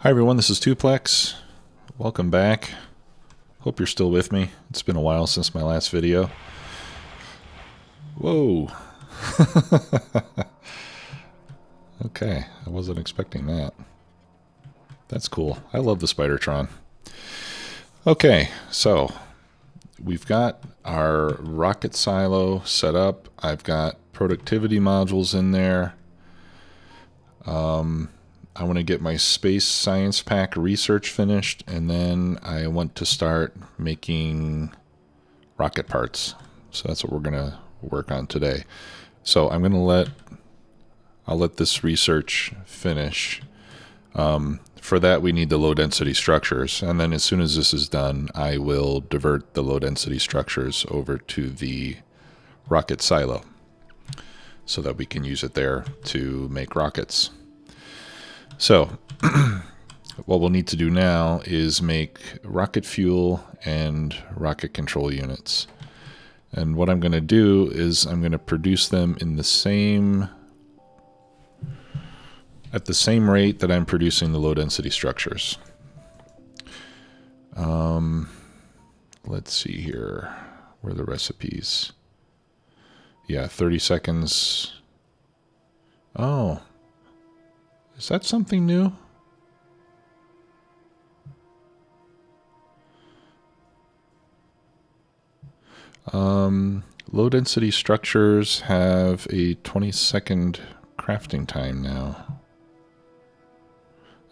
Hi everyone, this is Tuplex. Welcome back. Hope you're still with me. It's been a while since my last video. Whoa. Okay, I wasn't expecting that. That's cool. I love the Spidertron. Okay, so we've got our rocket silo set up. I've got productivity modules in there. I want to get my space science pack research finished, and then I want to start making rocket parts. So that's what we're going to work on today. So I'm going to I'll let this research finish. For that, we need the low density structures. And then as soon as this is done, I will divert the low density structures over to the rocket silo so that we can use it there to make rockets. So what we'll need to do now is make rocket fuel and rocket control units. And what I'm going to do is I'm going to produce them in at the same rate that I'm producing the low density structures. Let's see here. Where are the recipes? Yeah, 30 seconds. Oh. Is that something new? Low density structures have a 20-second crafting time now.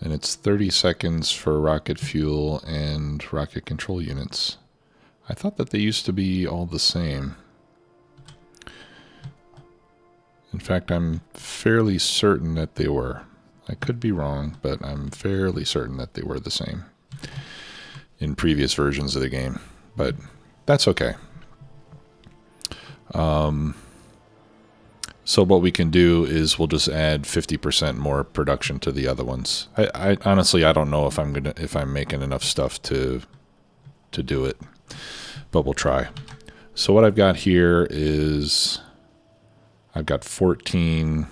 And it's 30 seconds for rocket fuel and rocket control units. I thought that they used to be all the same. In fact, I'm fairly certain that they were. I could be wrong, but I'm fairly certain that they were the same in previous versions of the game. But that's okay. So what we can do is we'll just add 50% more production to the other ones. I honestly, I don't know if I'm making enough stuff to do it, but we'll try. So what I've got here is I've got 14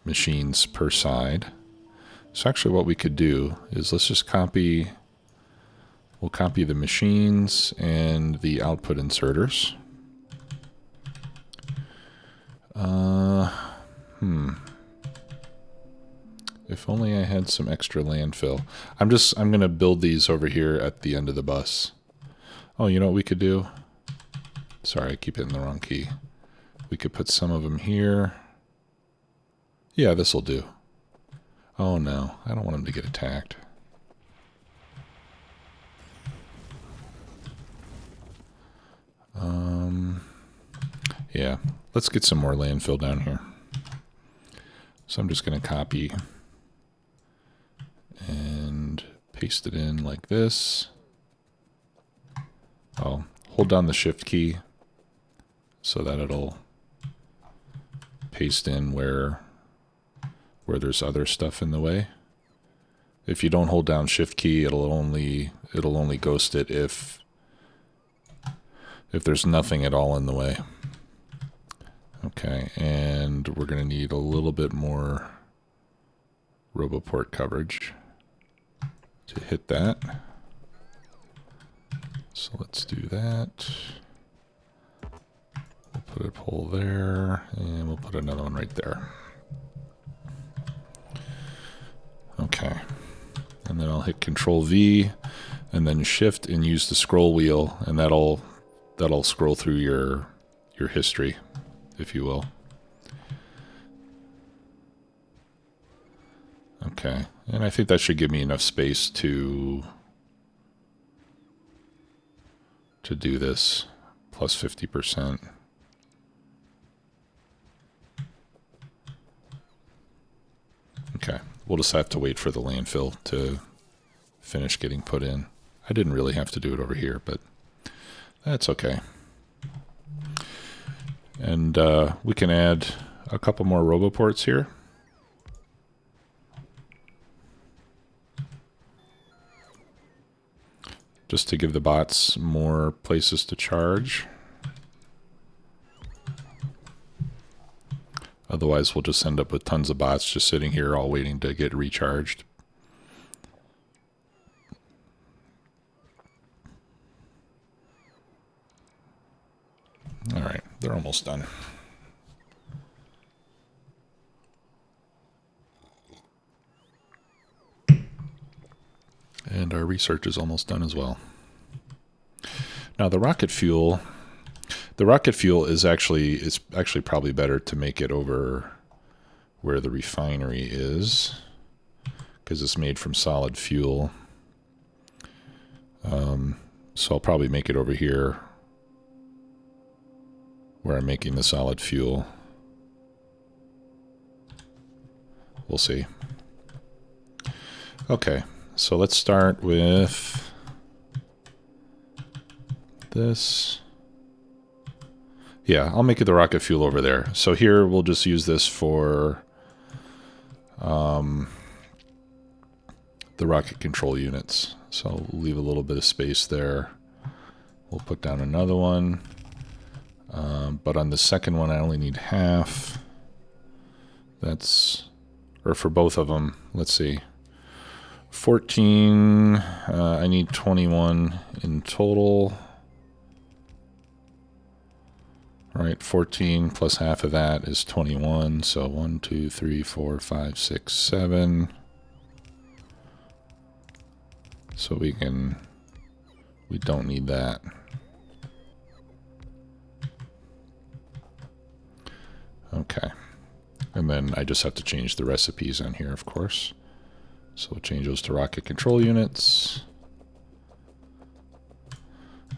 machines per side. So actually what we could do is let's just we'll copy the machines and the output inserters. If only I had some extra landfill. I'm going to build these over here at the end of the bus. Oh, you know what we could do? Sorry, I keep hitting the wrong key. We could put some of them here. Yeah, this will do. Oh no, I don't want them to get attacked. Yeah, let's get some more landfill down here. So I'm just going to copy and paste it in like this. I'll hold down the shift key so that it'll paste in where there's other stuff in the way. If you don't hold down shift key, it'll only ghost it if there's nothing at all in the way. Okay, and we're going to need a little bit more RoboPort coverage to hit that. So let's do that. We'll put a pole there, and we'll put another one right there. Okay, and then I'll hit Control V, and then Shift and use the scroll wheel, and that'll scroll through your history, if you will. Okay, and I think that should give me enough space to do this, plus 50%. Okay, we'll just have to wait for the landfill to finish getting put in. I didn't really have to do it over here, but that's okay. And we can add a couple more RoboPorts here. Just to give the bots more places to charge. Otherwise, we'll just end up with tons of bots just sitting here all waiting to get recharged. they're almost done. And our research is almost done as well. Now the rocket fuel is actually, it's actually probably better to make it over where the refinery is, because it's made from solid fuel. So I'll probably make it over here where I'm making the solid fuel. We'll see. Okay, so let's start with this. Yeah, I'll make it the rocket fuel over there. So here we'll just use this for the rocket control units. So I'll leave a little bit of space there. We'll put down another one. But on the second one I only need half. That's, or for both of them, let's see. 14, I need 21 in total. All right, 14 plus half of that is 21. So 1, 2, 3, 4, 5, 6, 7. So we don't need that. Okay. And then I just have to change the recipes on here, of course. So we'll change those to rocket control units.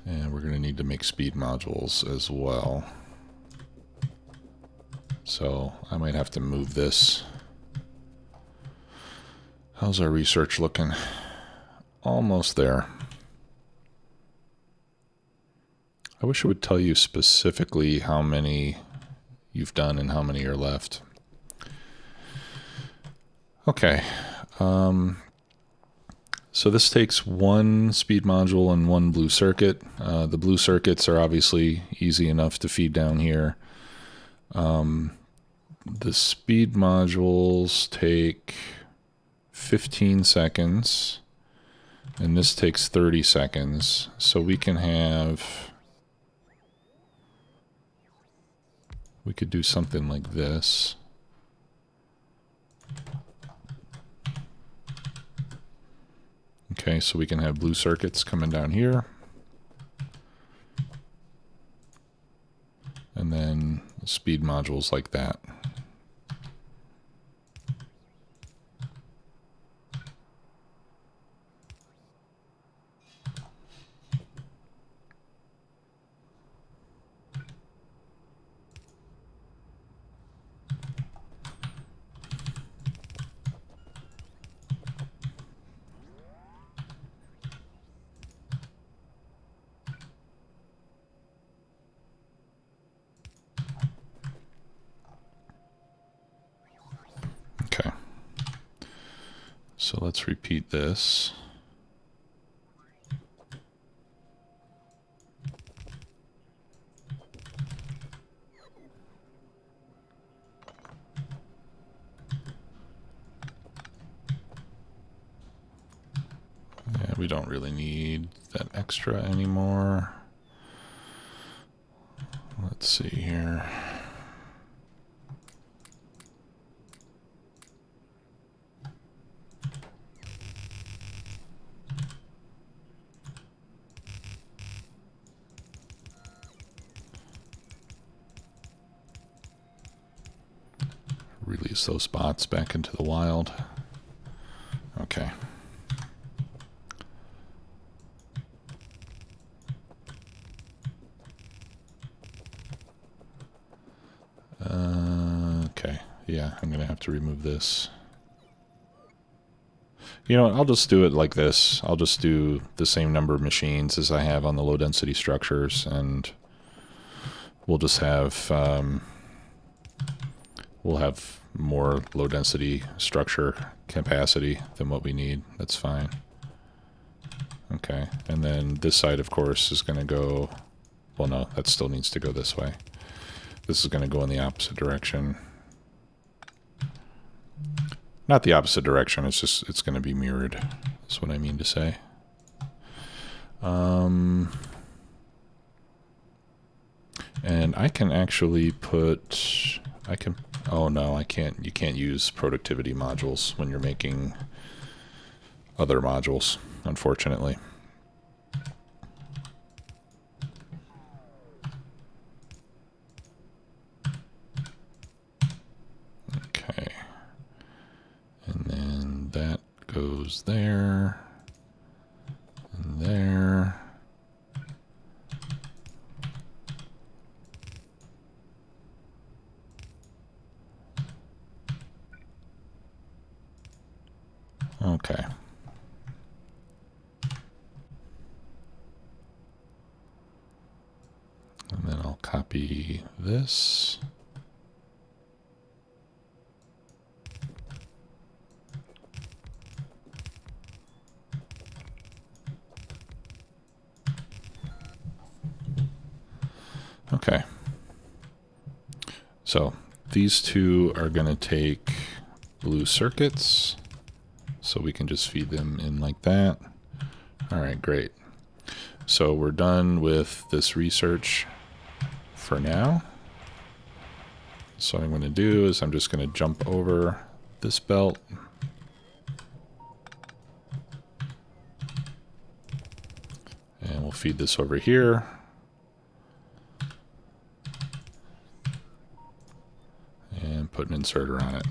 And we're going to need to make speed modules as well. So I might have to move this. How's our research looking? Almost there. I wish it would tell you specifically how many you've done and how many are left. Okay. So this takes one speed module and one blue circuit. The blue circuits are obviously easy enough to feed down here. The speed modules take 15 seconds, and this takes 30 seconds. So we can have, we could do something like this. Okay, so we can have blue circuits coming down here. And then speed modules like that. Okay, so let's repeat this. Yeah, we don't really need that extra anymore. Let's see here. Release those bots back into the wild. Okay. Okay. Yeah, I'm gonna have to remove this. You know what, I'll just do it like this. I'll just do the same number of machines as I have on the low density structures, and we'll just have we'll have more low density structure capacity than what we need. That's fine. Okay, and then this side, of course, is going to go, well, no, that still needs to go this way. This is going to go in the opposite direction. Not the opposite direction, it's just, it's going to be mirrored. That's what I mean to say. And I can actually put, oh no, I can't, you can't use productivity modules when you're making other modules, unfortunately. Okay. And then that goes there and there. Okay. And then I'll copy this. Okay. So these two are going to take blue circuits. So we can just feed them in like that. All right, great. So we're done with this research for now. So what I'm going to do is I'm just going to jump over this belt. And we'll feed this over here. And put an inserter on it.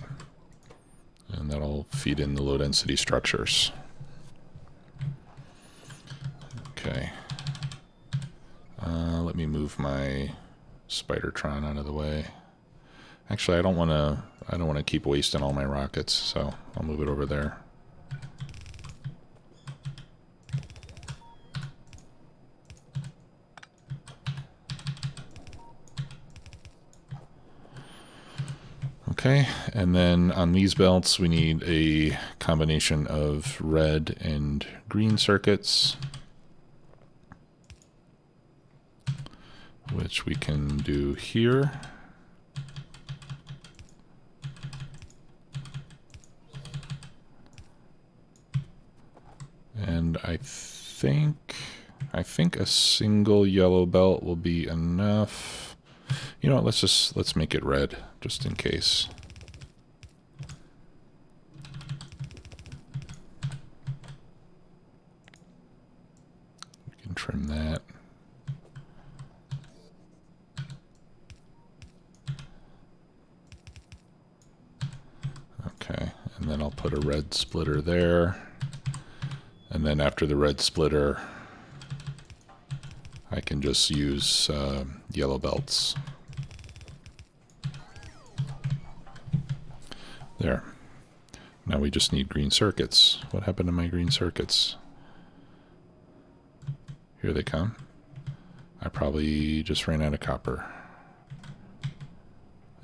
And that'll feed in the low density structures. Okay. Let me move my Spidertron out of the way. Actually, I don't want to keep wasting all my rockets, so I'll move it over there. Okay, and then on these belts we need a combination of red and green circuits, which we can do here. And I think a single yellow belt will be enough. You know what, let's make it red, just in case. We can trim that. Okay, and then I'll put a red splitter there. And then after the red splitter, I can just use yellow belts. There. Now we just need green circuits. What happened to my green circuits? Here they come. I probably just ran out of copper.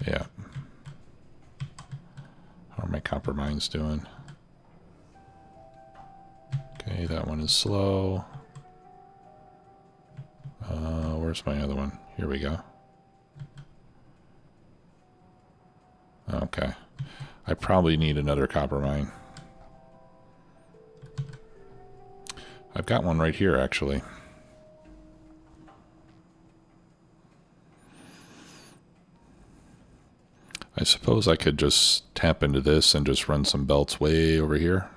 Yeah. How are my copper mines doing? Okay, that one is slow. Where's my other one? Here we go. Okay. I probably need another copper mine. I've got one right here, actually. I suppose I could just tap into this and just run some belts way over here.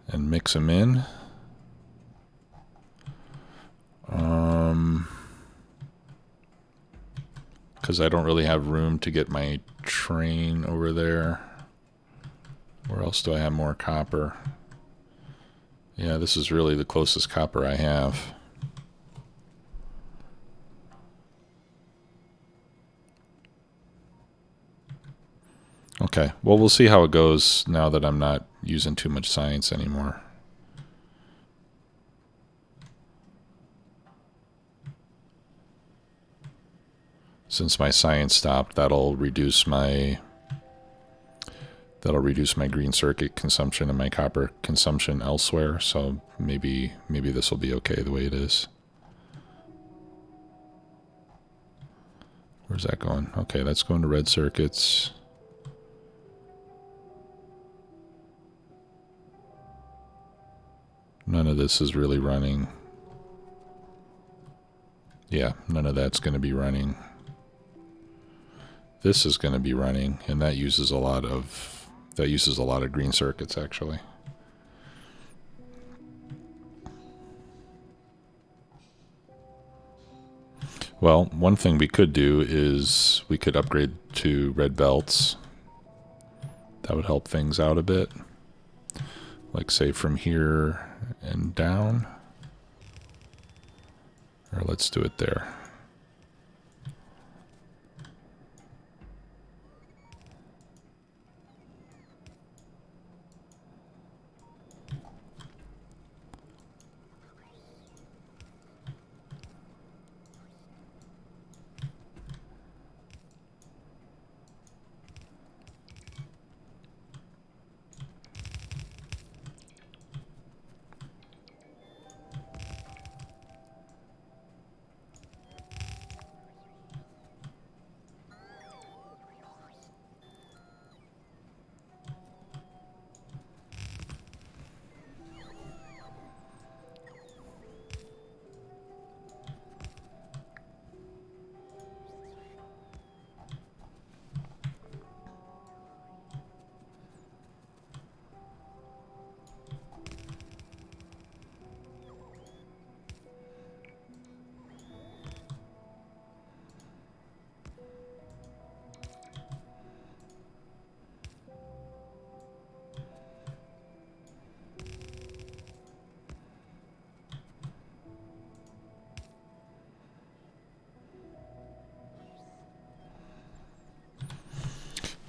And mix them in. Because I don't really have room to get my train over there. Where else do I have more copper? Yeah, this is really the closest copper I have. Okay, well, we'll see how it goes now that I'm not using too much science anymore. Since my science stopped, that'll reduce my green circuit consumption and my copper consumption elsewhere, so maybe this will be okay the way it is. Where's that going? Okay, that's going to red circuits. None of this is really running. Yeah, none of that's going to be running. This is going to be running, and that uses a lot of green circuits actually. Well, one thing we could do is we could upgrade to red belts. That would help things out a bit. Like say from here and down. Or let's do it there.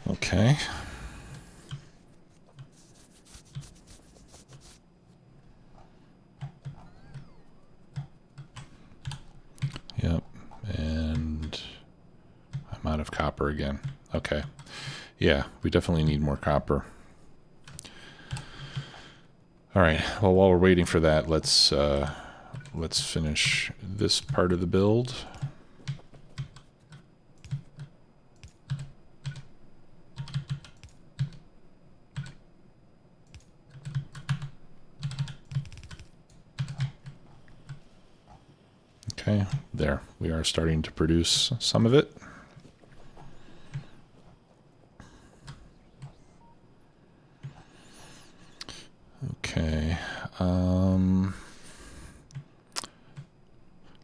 Okay. Yep. And I'm out of copper again. Okay. Yeah, we definitely need more copper. All right. Well, while we're waiting for that, let's finish this part of the build. Okay, there. We are starting to produce some of it. Okay.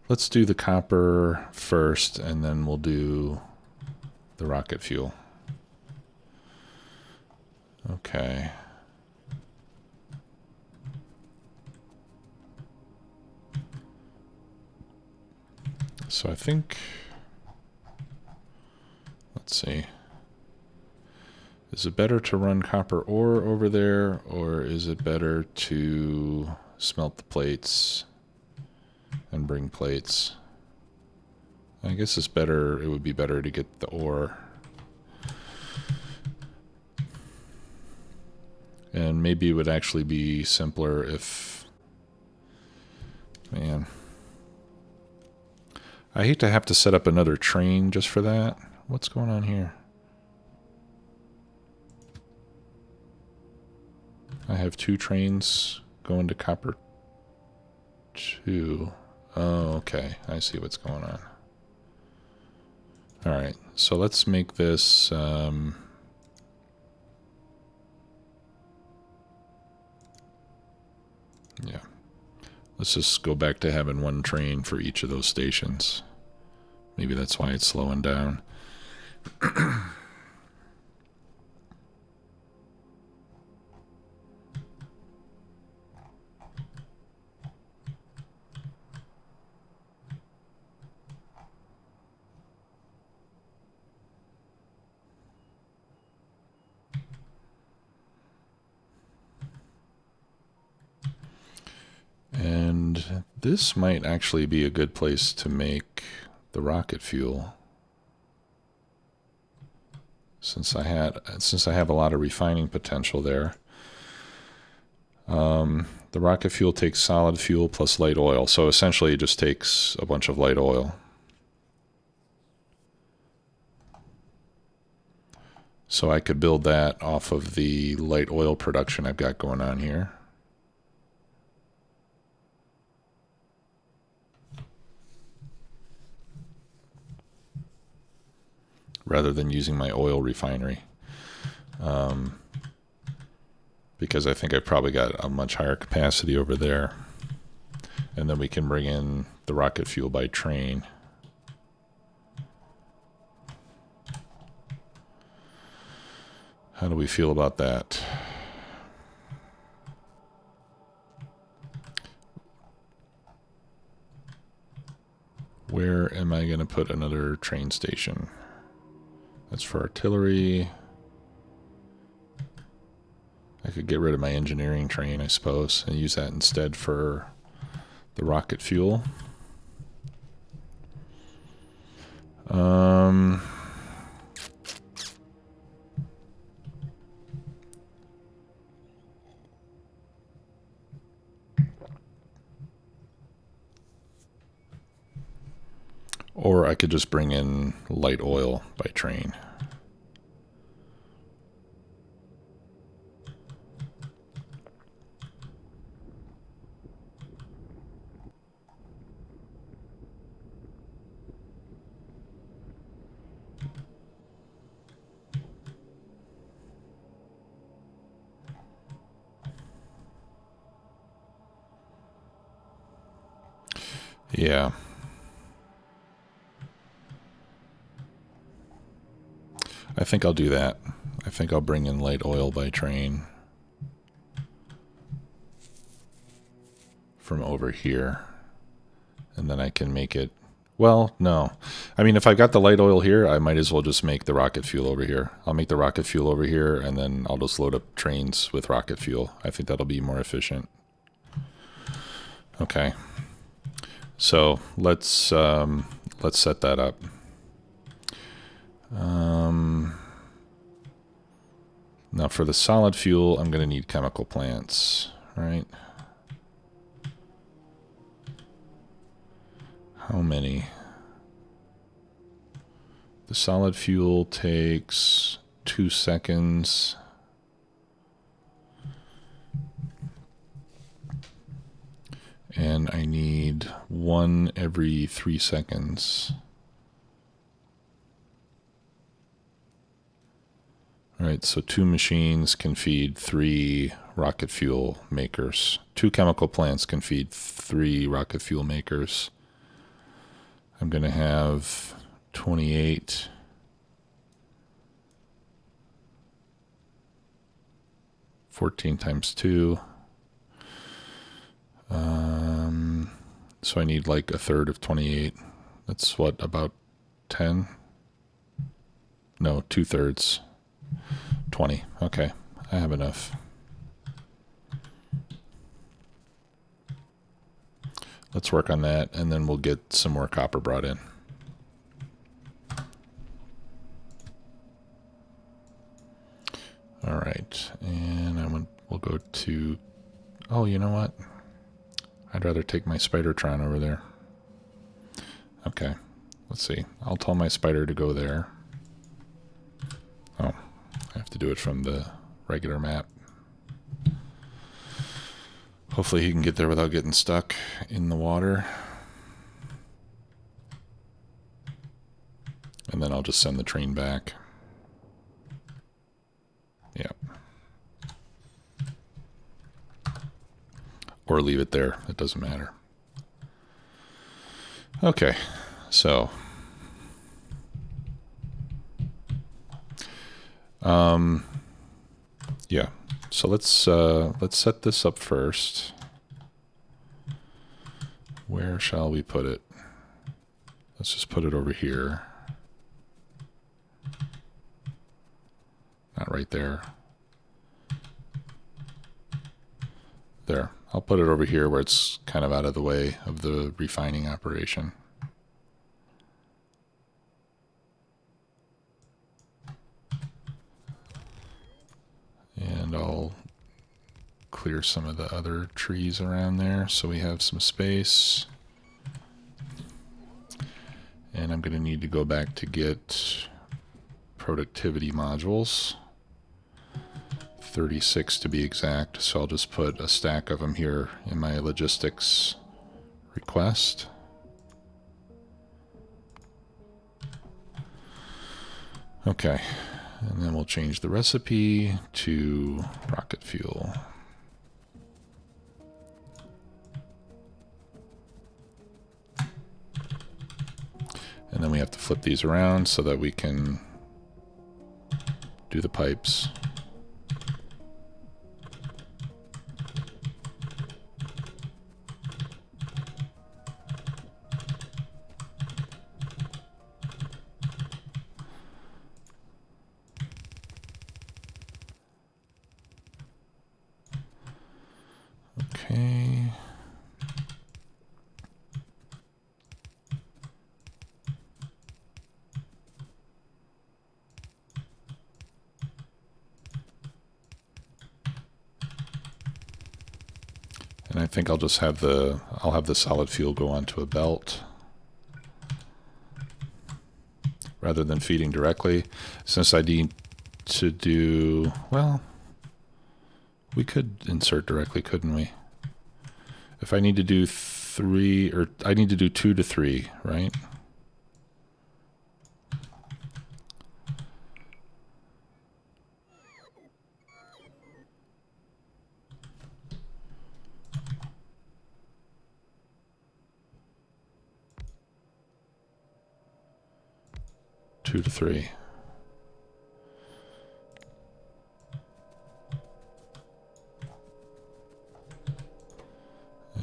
Let's do the copper first, and then we'll do the rocket fuel. Okay. So I think, let's see. Is it better to run copper ore over there, or is it better to smelt the plates and bring plates? I guess it's better, it would be better to get the ore. And maybe it would actually be simpler if, man, I hate to have to set up another train just for that. What's going on here? I have 2 trains going to copper 2. Oh, okay. I see what's going on. All right. So let's make this... yeah. Let's just go back to having 1 train for each of those stations. Maybe that's why it's slowing down. And this might actually be a good place to make the rocket fuel. Since I have a lot of refining potential there. The rocket fuel takes solid fuel plus light oil, so essentially it just takes a bunch of light oil. So I could build that off of the light oil production I've got going on here. rather than using my oil refinery. Because I think I've probably got a much higher capacity over there. And then we can bring in the rocket fuel by train. How do we feel about that? Where am I going to put another train station? That's for artillery. I could get rid of my engineering train, I suppose, and use that instead for the rocket fuel. Or I could just bring in light oil by train. Yeah. I think I'll do that. I think I'll bring in light oil by train from over here. And then I can make it... Well, no. I mean, if I got the light oil here, I might as well just make the rocket fuel over here. I'll make the rocket fuel over here, and then I'll just load up trains with rocket fuel. I think that'll be more efficient. Okay. So let's set that up. Now for the solid fuel, I'm going to need chemical plants, right? How many? The solid fuel takes 2 seconds. And I need 1 every 3 seconds. All right, so 2 machines can feed 3 rocket fuel makers. 2 chemical plants can feed 3 rocket fuel makers. I'm going to have 28. $14 times 2. So I need like a third of 28. That's what, about 10? No, 2/3. 20. Okay, I have enough. Let's work on that, and then we'll get some more copper brought in. All right, and we'll go to... Oh, you know what? I'd rather take my Spidertron over there. Okay, let's see. I'll tell my spider to go there. Oh, I have to do it from the regular map. Hopefully he can get there without getting stuck in the water. And then I'll just send the train back. Yep. Or leave it there. It doesn't matter. Okay, so... yeah. So let's set this up first. Where shall we put it? Let's just put it over here. Not right there. There. I'll put it over here where it's kind of out of the way of the refining operation. And I'll clear some of the other trees around there so we have some space. And I'm going to need to go back to get productivity modules. 36 to be exact, so I'll just put a stack of them here in my logistics request. Okay, and then we'll change the recipe to rocket fuel. And then we have to flip these around so that we can do the pipes. Okay. And I think I'll just have the solid fuel go onto a belt rather than feeding directly. Since I need to do, well, we could insert directly, couldn't we? If I need to do 3, or I need to do 2 to 3, right? Two to 3.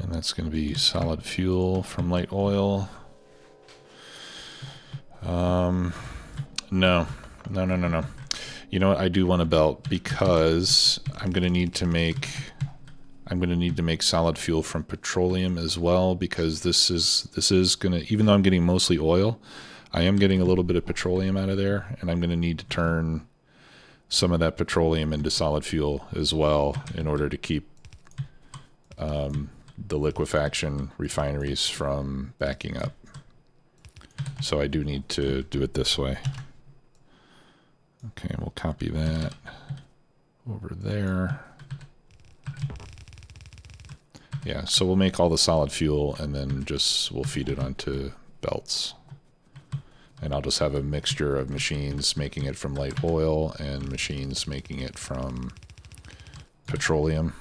And that's going to be solid fuel from light oil. No. You know what? I do want a belt because I'm going to need to make solid fuel from petroleum as well, because this is going to, even though I'm getting mostly oil, I am getting a little bit of petroleum out of there, and I'm going to need to turn some of that petroleum into solid fuel as well in order to keep the liquefaction refineries from backing up. So I do need to do it this way. Okay, we'll copy that over there. Yeah, so we'll make all the solid fuel and then we'll feed it onto belts. And I'll just have a mixture of machines making it from light oil and machines making it from petroleum.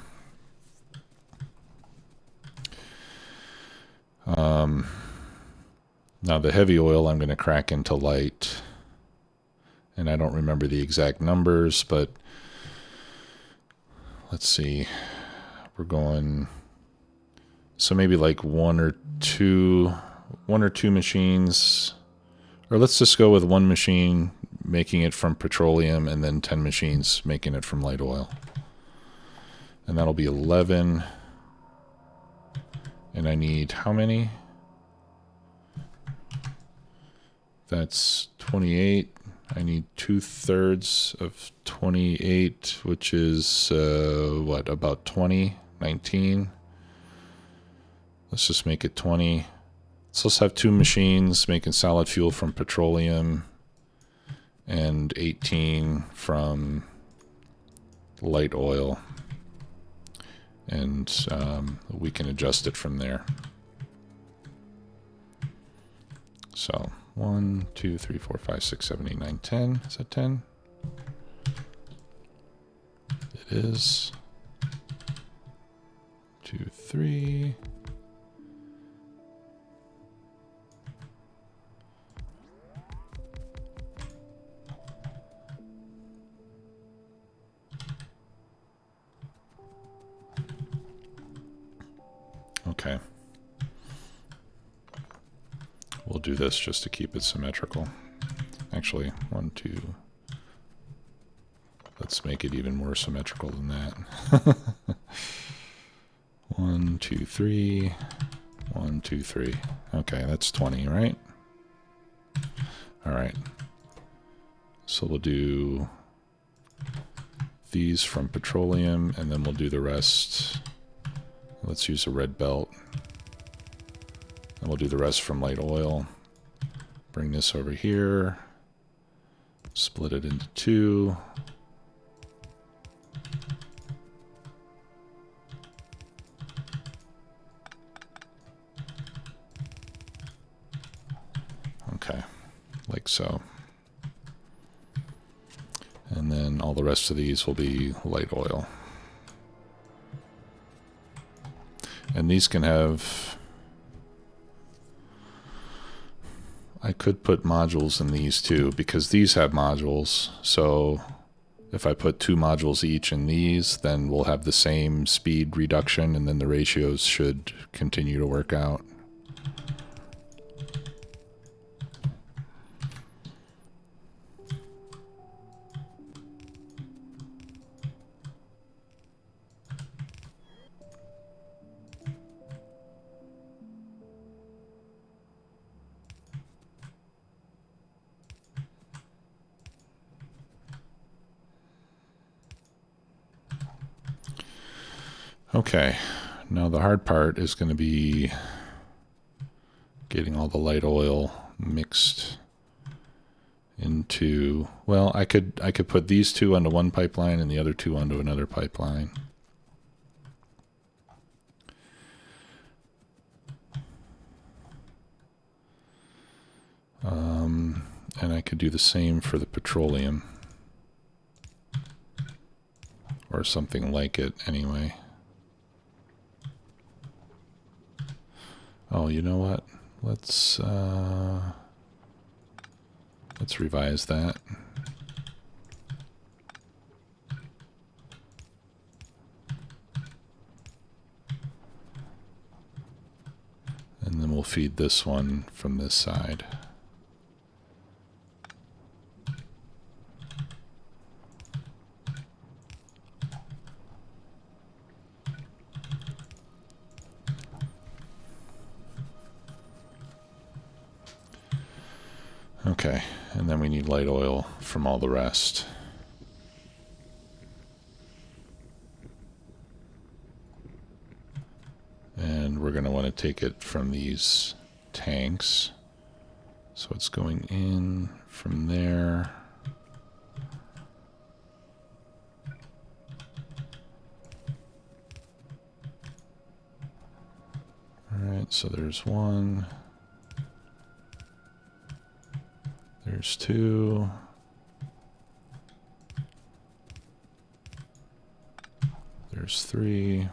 Now the heavy oil I'm going to crack into light. And I don't remember the exact numbers, but let's see. We're going, so maybe like one or two machines. Or let's just go with one machine making it from petroleum and then 10 machines making it from light oil. And that'll be 11. And I need how many? That's 28. I need 2/3 of 28, which is, what, about 20? 19? Let's just make it 20. So let's have 2 machines making solid fuel from petroleum and 18 from light oil. And we can adjust it from there. So 1, 2, 3, 4, 5, 6, 7, 8, 9, 10. Is that 10? It is. 2, 3. Okay. We'll do this just to keep it symmetrical. Actually, 1, 2. Let's make it even more symmetrical than that. 1, 2, 3. 1, 2, 3. Okay, that's 20, right? All right. So we'll do these from petroleum, and then we'll do the rest. Let's use a red belt. And we'll do the rest from light oil. Bring this over here. Split it into 2. Okay, like so. And then all the rest of these will be light oil. And these can have... I could put modules in these too, because these have modules. So if I put 2 modules each in these, then we'll have the same speed reduction, and then the ratios should continue to work out. Okay, now the hard part is going to be getting all the light oil mixed into, well, I could put these 2 onto one pipeline and the other 2 onto another pipeline. And I could do the same for the petroleum, or something like it anyway. Oh, you know what? Let's revise that. And then we'll feed this one from this side. Okay, and then we need light oil from all the rest. And we're going to want to take it from these tanks. So it's going in from there. Alright, so there's 1. There's 2. There's 3.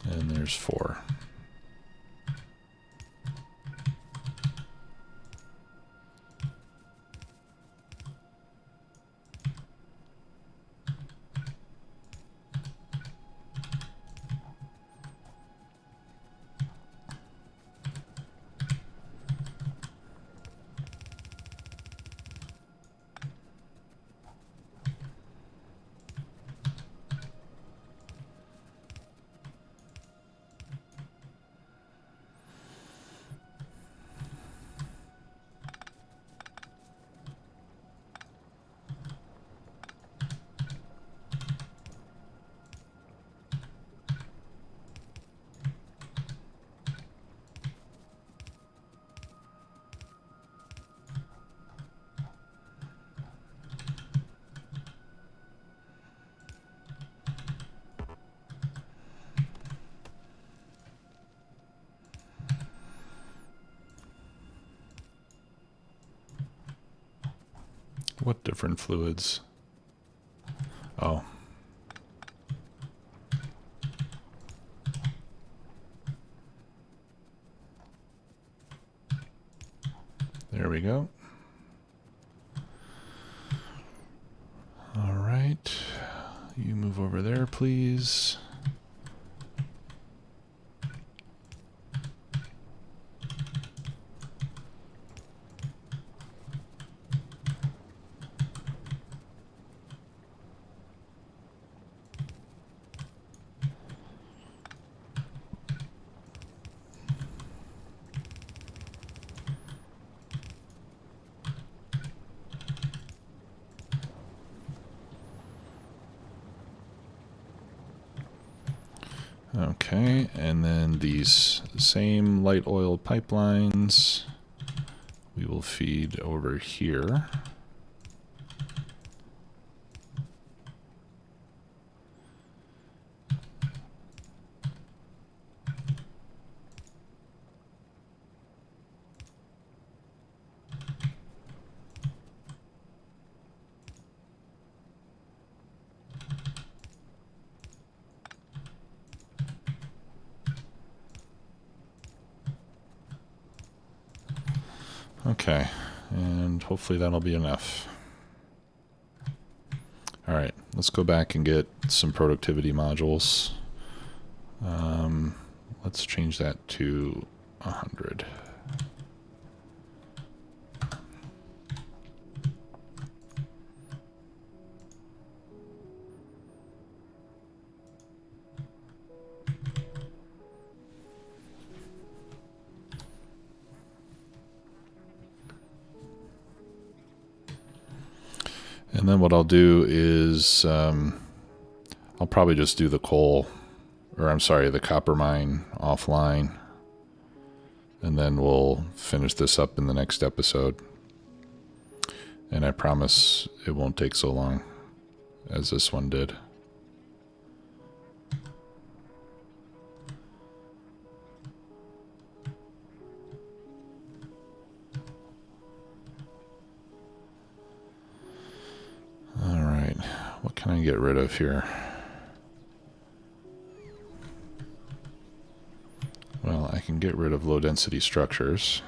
And there's 4. What different fluids? Oh. There we go. All right. You move over there, please. Okay, and then these same light oil pipelines we will feed over here. Okay, and hopefully that'll be enough. Alright, let's go back and get some productivity modules. Let's change that to 100. And then what I'll do is I'll probably just do the coal, or I'm sorry, the copper mine offline. And then we'll finish this up in the next episode. And I promise it won't take so long as this one did. Alright, what can I get rid of here? Well, I can get rid of low density structures.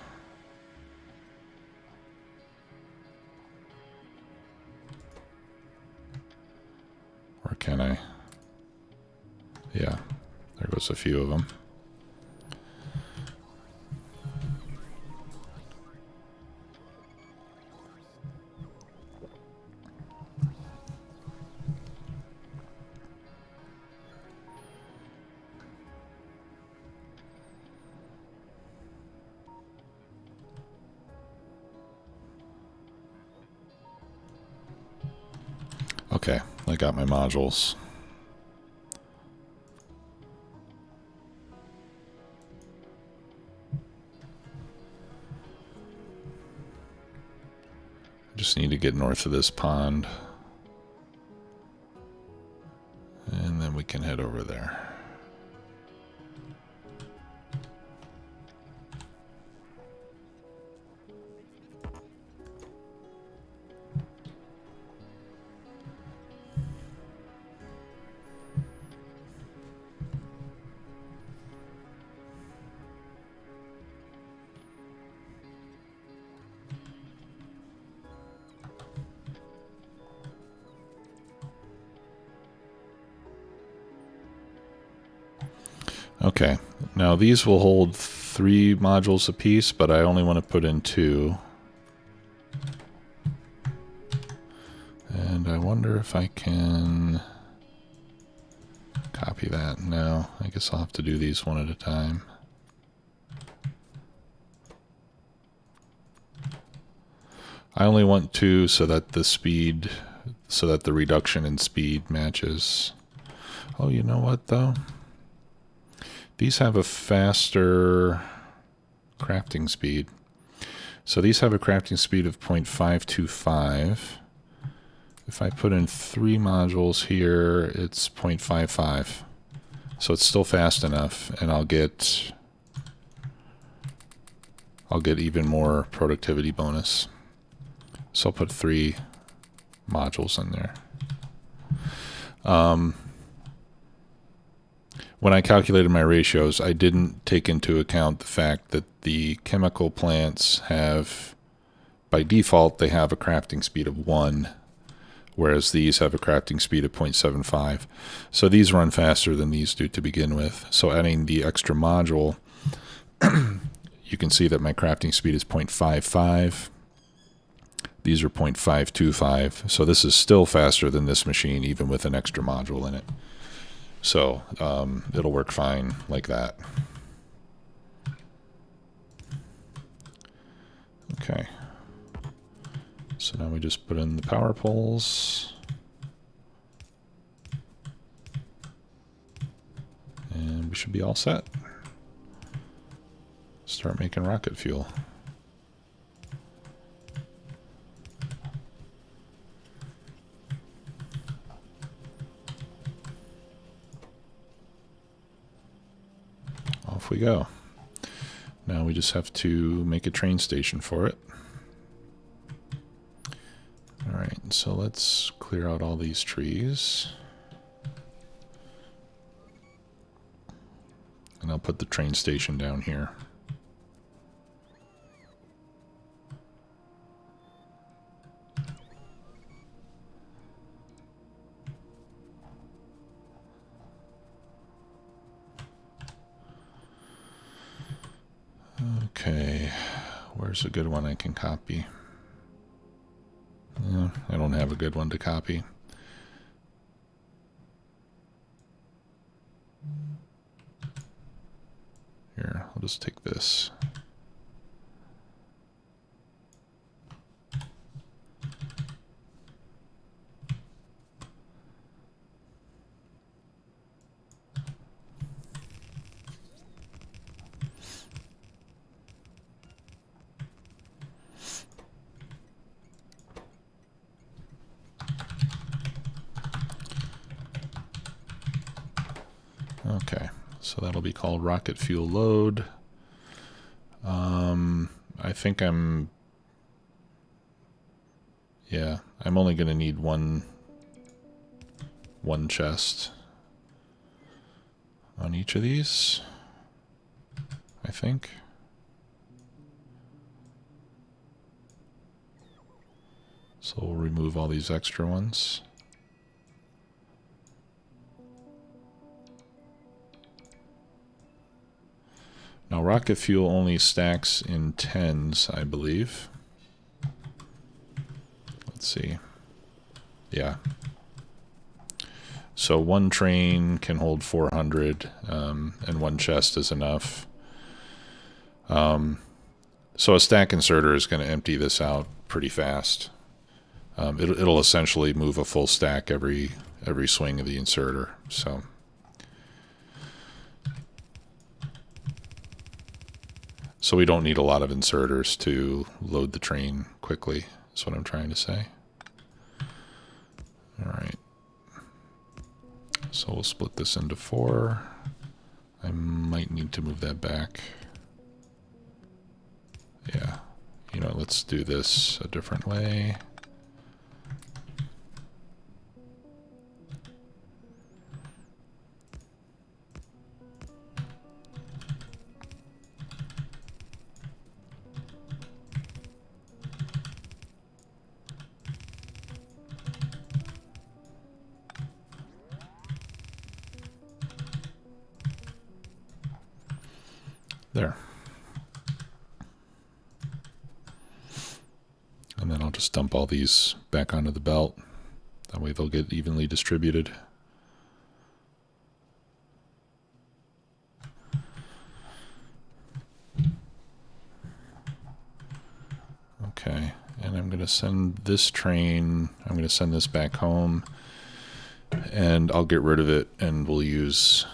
Or can I? Yeah, there goes a few of them. Okay, I got my modules. I just need to get north of this pond. And then we can head over there. Okay, now these will hold 3 modules apiece, but I only want to put in 2. And I wonder if I can copy that. No, I guess I'll have to do these one at a time. I only want 2 so that the speed, so that the reduction in speed matches. Oh, you know what though? These have a faster crafting speed. So these have a crafting speed of 0.525. If I put in 3 modules here, it's 0.55. So it's still fast enough, and I'll get even more productivity bonus. So I'll put 3 modules in there. When I calculated my ratios, I didn't take into account the fact that the chemical plants have, by default, they have a crafting speed of 1, whereas these have a crafting speed of 0.75. So these run faster than these do to begin with. So adding the extra module, you can see that my crafting speed is 0.55. These are 0.525. So this is still faster than this machine, even with an extra module in it. So it'll work fine like that. Okay. So now we just put in the power poles. And we should be all set. Start making rocket fuel. Off we go. Now we just have to make a train station for it. Alright, so let's clear out all these trees. And I'll put the train station down here. Where's a good one I can copy? I don't have a good one to copy. Here, I'll just take this. Okay, so that'll be called rocket fuel load. I think I'm only going to need one chest on each of these, I think. So we'll remove all these extra ones. Now, rocket fuel only stacks in 10s, I believe. Let's see. Yeah. So one train can hold 400, and one chest is enough. So a stack inserter is going to empty this out pretty fast. It'll essentially move a full stack every swing of the inserter. So we don't need a lot of inserters to load the train quickly, is what I'm trying to say. All right. So we'll split this into 4. I might need to move that back. Yeah. You know, let's do this a different way. There. And then I'll just dump all these back onto the belt. That way they'll get evenly distributed. Okay, and I'm going to send this train, I'm going to send this back home, and I'll get rid of it, and we'll use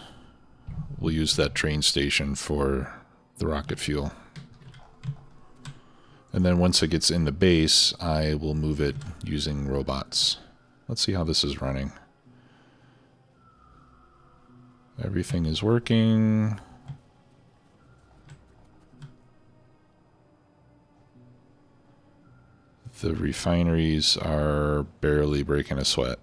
that train station for the rocket fuel. And then once it gets in the base, I will move it using robots. Let's see how this is running. Everything is working. The refineries are barely breaking a sweat.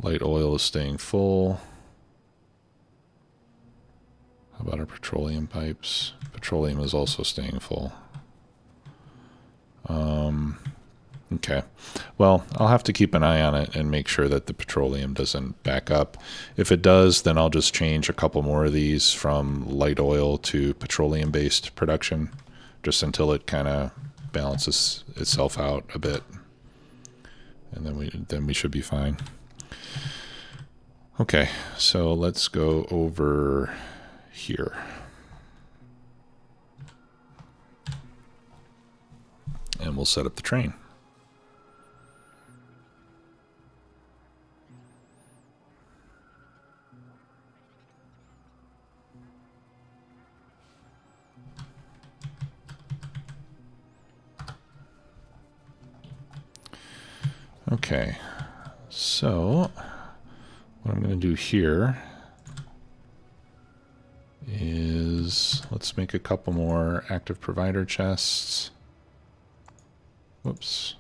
Light oil is staying full. How about our petroleum pipes? Petroleum is also staying full. Okay. Well, I'll have to keep an eye on it and make sure that the petroleum doesn't back up. If it does, then I'll just change a couple more of these from light oil to petroleum-based production, just until it kind of balances itself out a bit. And then we should be fine. Okay, so let's go over here. And we'll set up the train. Okay, so what I'm going to do here is let's make a couple more active provider chests. Whoops.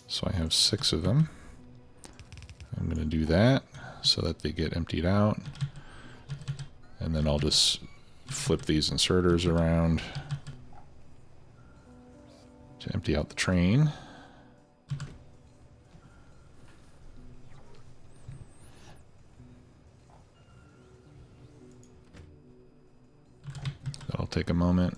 So I have 6 of them. I'm going to do that so that they get emptied out. And then I'll just flip these inserters around to empty out the train. take a moment.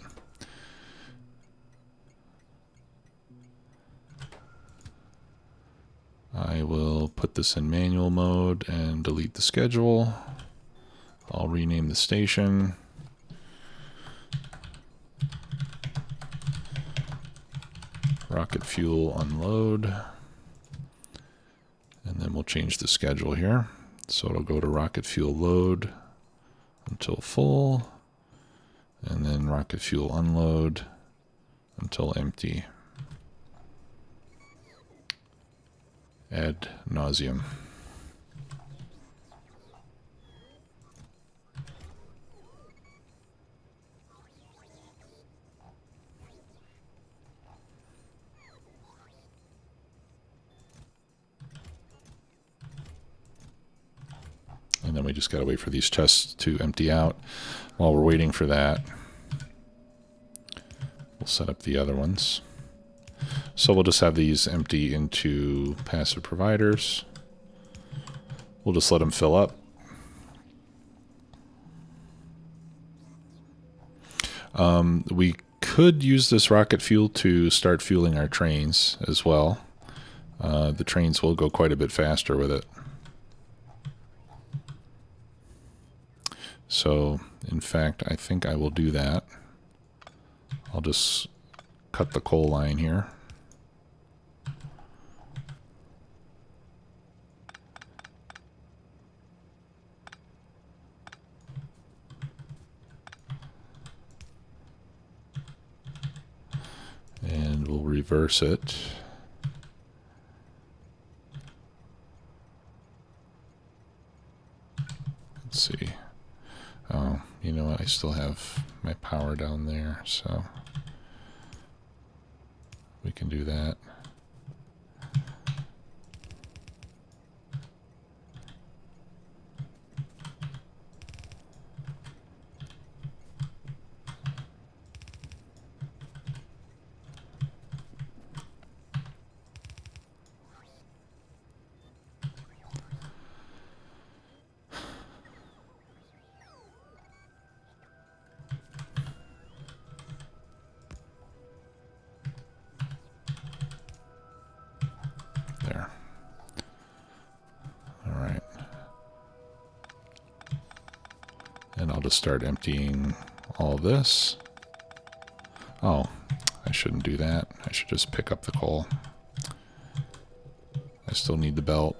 I will put this in manual mode and delete the schedule. I'll rename the station. Rocket fuel unload. And then we'll change the schedule here. So it'll go to rocket fuel load until full, and then rocket fuel unload until empty. Ad nauseum. And then we just got to wait for these chests to empty out. While we're waiting for that, we'll set up the other ones. So we'll just have these empty into passive providers. We'll just let them fill up. We could use this rocket fuel to start fueling our trains as well. The trains will go quite a bit faster with it. So, in fact, I think I will do that. I'll just cut the coal line here. And we'll reverse it. Let's see. Oh, you know what? I still have my power down there, so we can do that. There. All right. And I'll just start emptying all this. Oh, I shouldn't do that. I should just pick up the coal. I still need the belt.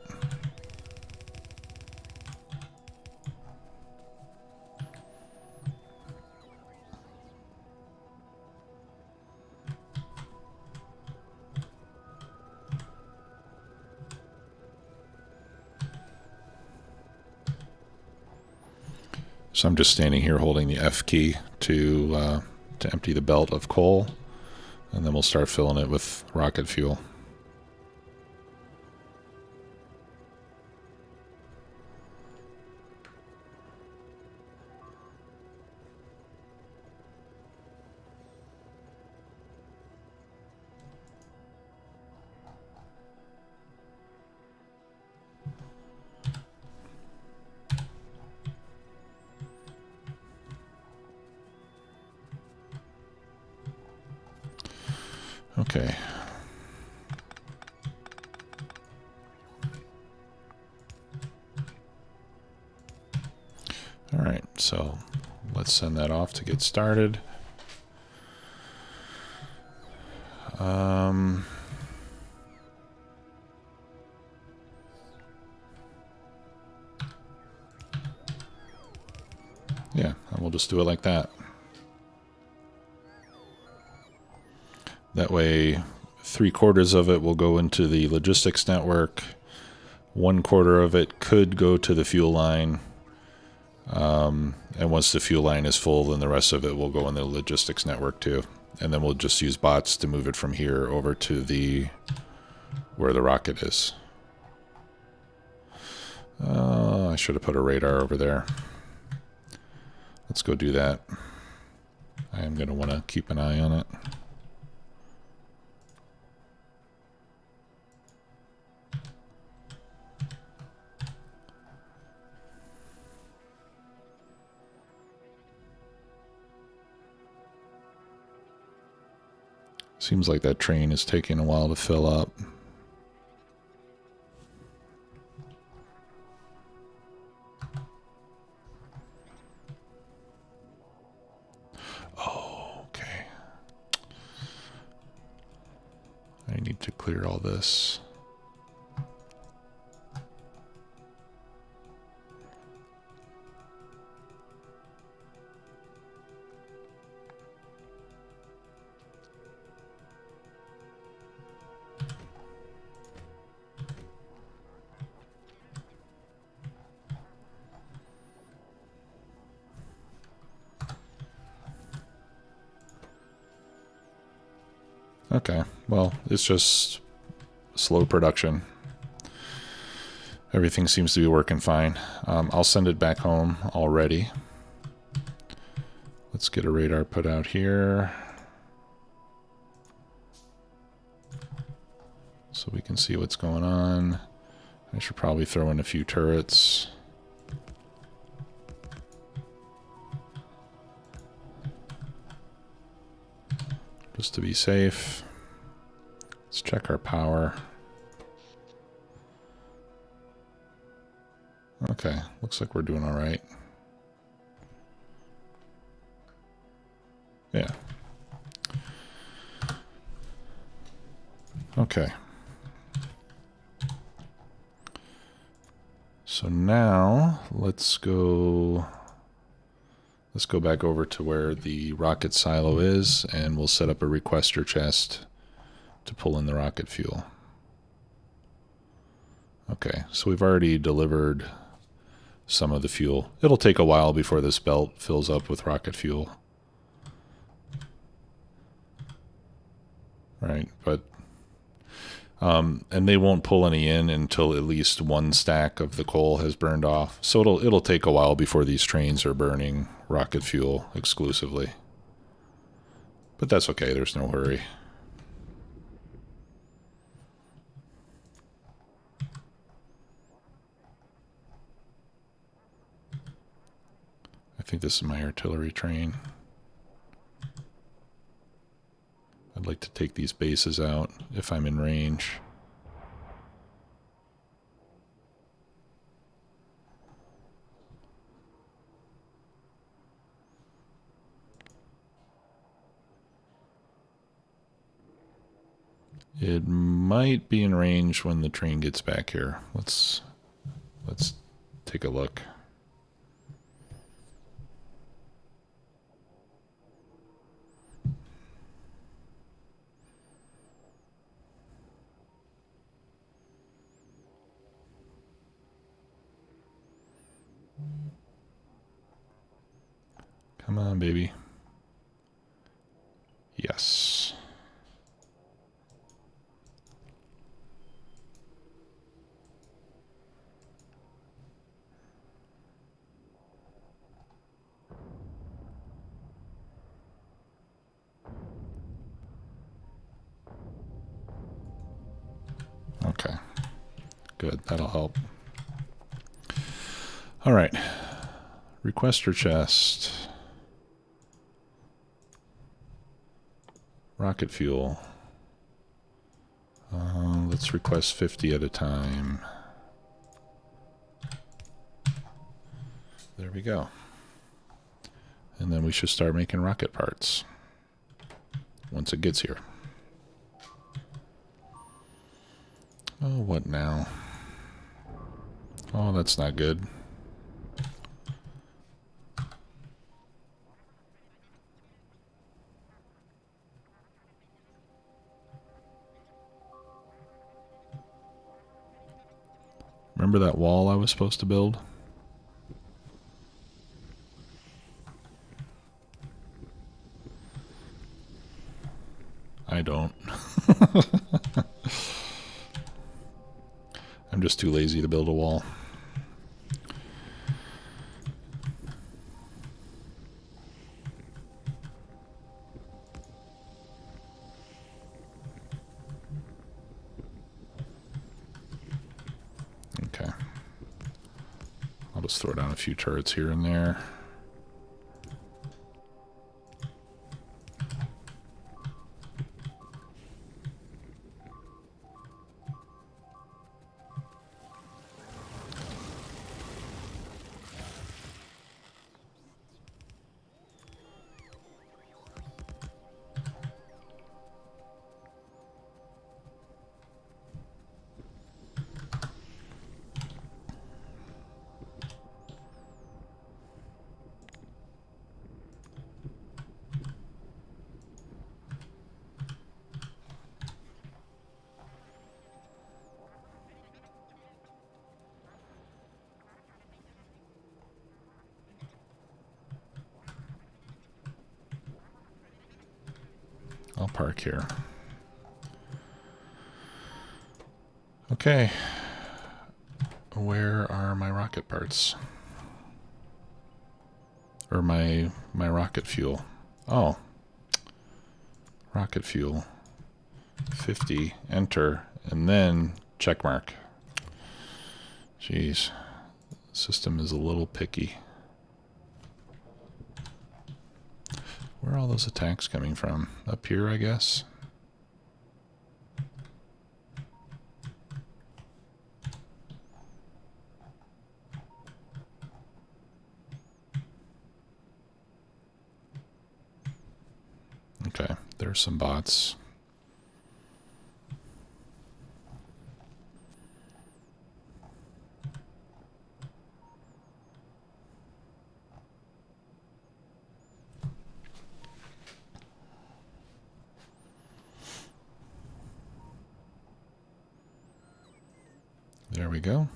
So I'm just standing here holding the F key to empty the belt of coal, and then we'll start filling it with rocket fuel. Okay. All right, so let's send that off to get started. Yeah, and we'll just do it like that. That way, 3/4 of it will go into the logistics network. 1/4 of it could go to the fuel line. And once the fuel line is full, then the rest of it will go in the logistics network too. And then we'll just use bots to move it from here over to the where the rocket is. I should have put a radar over there. Let's go do that. I am going to want to keep an eye on it. Seems like that train is taking a while to fill up. Oh, okay. I need to clear all this. Okay, well, it's just slow production. Everything seems to be working fine. I'll send it back home already. Let's get a radar put out here so we can see what's going on. I should probably throw in a few turrets. Just to be safe. Let's check our power. Okay, looks like we're doing all right. Yeah. Okay. So now let's go back over to where the rocket silo is, and we'll set up a requester chest to pull in the rocket fuel. Okay, so we've already delivered some of the fuel. It'll take a while before this belt fills up with rocket fuel. Right, but and they won't pull any in until at least one stack of the coal has burned off. So it'll take a while before these trains are burning rocket fuel exclusively. But that's okay, there's no hurry. I think this is my artillery train. I'd like to take these bases out if I'm in range. It might be in range when the train gets back here. Let's take a look. Come on, baby. Yes. Okay. Good, that'll help. All right. Requester chest. Rocket fuel. Let's request 50 at a time. There we go. And then we should start making rocket parts once it gets here. Oh, what now? Oh, that's not good. Remember that wall I was supposed to build? I don't. I'm just too lazy to build a wall. Okay. I'll just throw down a few turrets here and there. I'll park here. Okay. Where are my rocket parts? Or my rocket fuel? Oh. Rocket fuel. 50, enter, and then check mark. Jeez. The system is a little picky. Where are all those attacks coming from? Up here, I guess? Okay, there's some bots. There we go.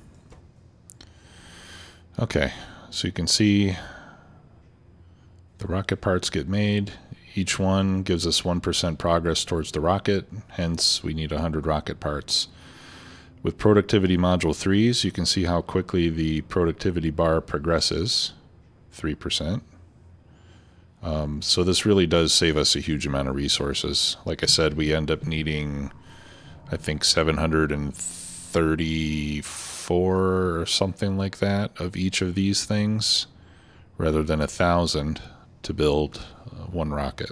Okay, so you can see the rocket parts get made. Each one gives us 1% progress towards the rocket, hence we need 100 rocket parts. With productivity module 3s, you can see how quickly the productivity bar progresses, 3%. So this really does save us a huge amount of resources. Like I said, we end up needing, I think, 734 or something like that of each of these things, rather than 1,000 to build one rocket.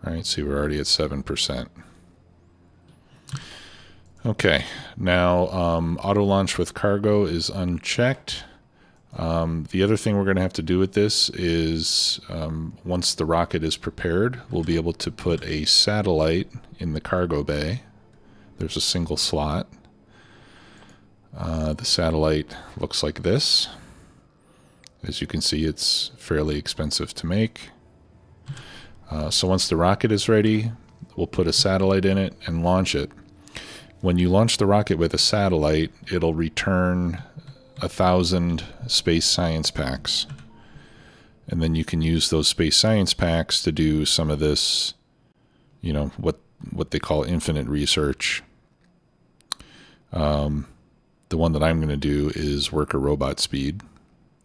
All right, see, we're already at 7%. Okay, now auto launch with cargo is unchecked. The other thing we're going to have to do with this is once the rocket is prepared, we'll be able to put a satellite in the cargo bay. There's a single slot. The satellite looks like this. As you can see, it's fairly expensive to make. So once the rocket is ready, we'll put a satellite in it and launch it. When you launch the rocket with a satellite, it'll return 1,000 space science packs. And then you can use those space science packs to do some of this, you know, what they call infinite research. The one that I'm going to do is worker robot speed.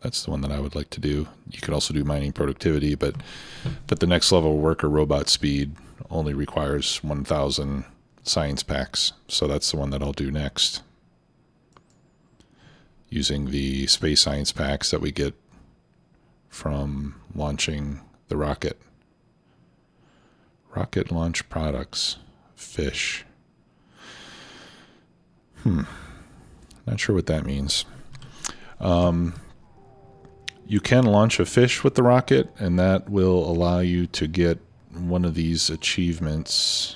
That's the one that I would like to do. You could also do mining productivity, but the next level worker robot speed only requires 1,000 science packs. So that's the one that I'll do next, using the space science packs that we get from launching the rocket. Rocket launch products. Fish. Not sure what that means. You can launch a fish with the rocket, and that will allow you to get one of these achievements.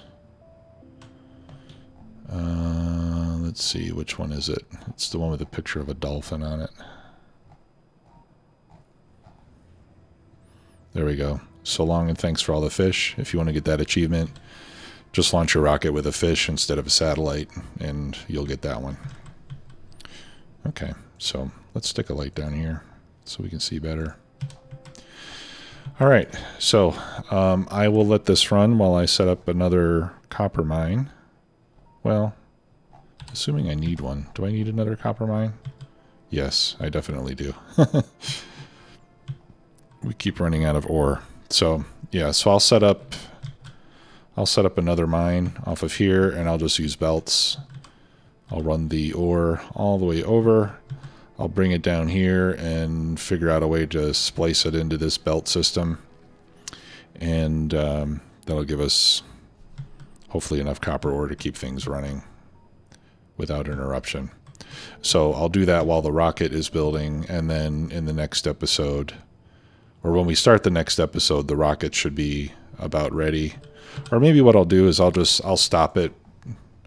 Let's see, which one is it? It's the one with a picture of a dolphin on it. There we go. So long and thanks for all the fish. If you want to get that achievement, just launch your rocket with a fish instead of a satellite, and you'll get that one. Okay, so let's stick a light down here so we can see better. All right, so I will let this run while I set up another copper mine. Well, assuming I need one. Do I need another copper mine? Yes, I definitely do. We keep running out of ore. So yeah, so I'll set up another mine off of here, and I'll just use belts. I'll run the ore all the way over. I'll bring it down here and figure out a way to splice it into this belt system. And that'll give us hopefully enough copper ore to keep things running without interruption. So I'll do that while the rocket is building, and then in the next episode, or when we start the next episode, the rocket should be about ready. Or maybe what I'll do is I'll stop it.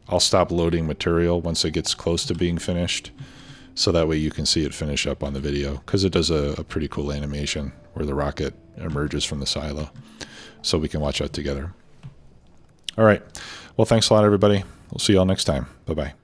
I'll stop loading material once it gets close to being finished, so that way you can see it finish up on the video, because it does a pretty cool animation where the rocket emerges from the silo. So we can watch that together. All right. Well, thanks a lot, everybody. We'll see you all next time. Bye-bye.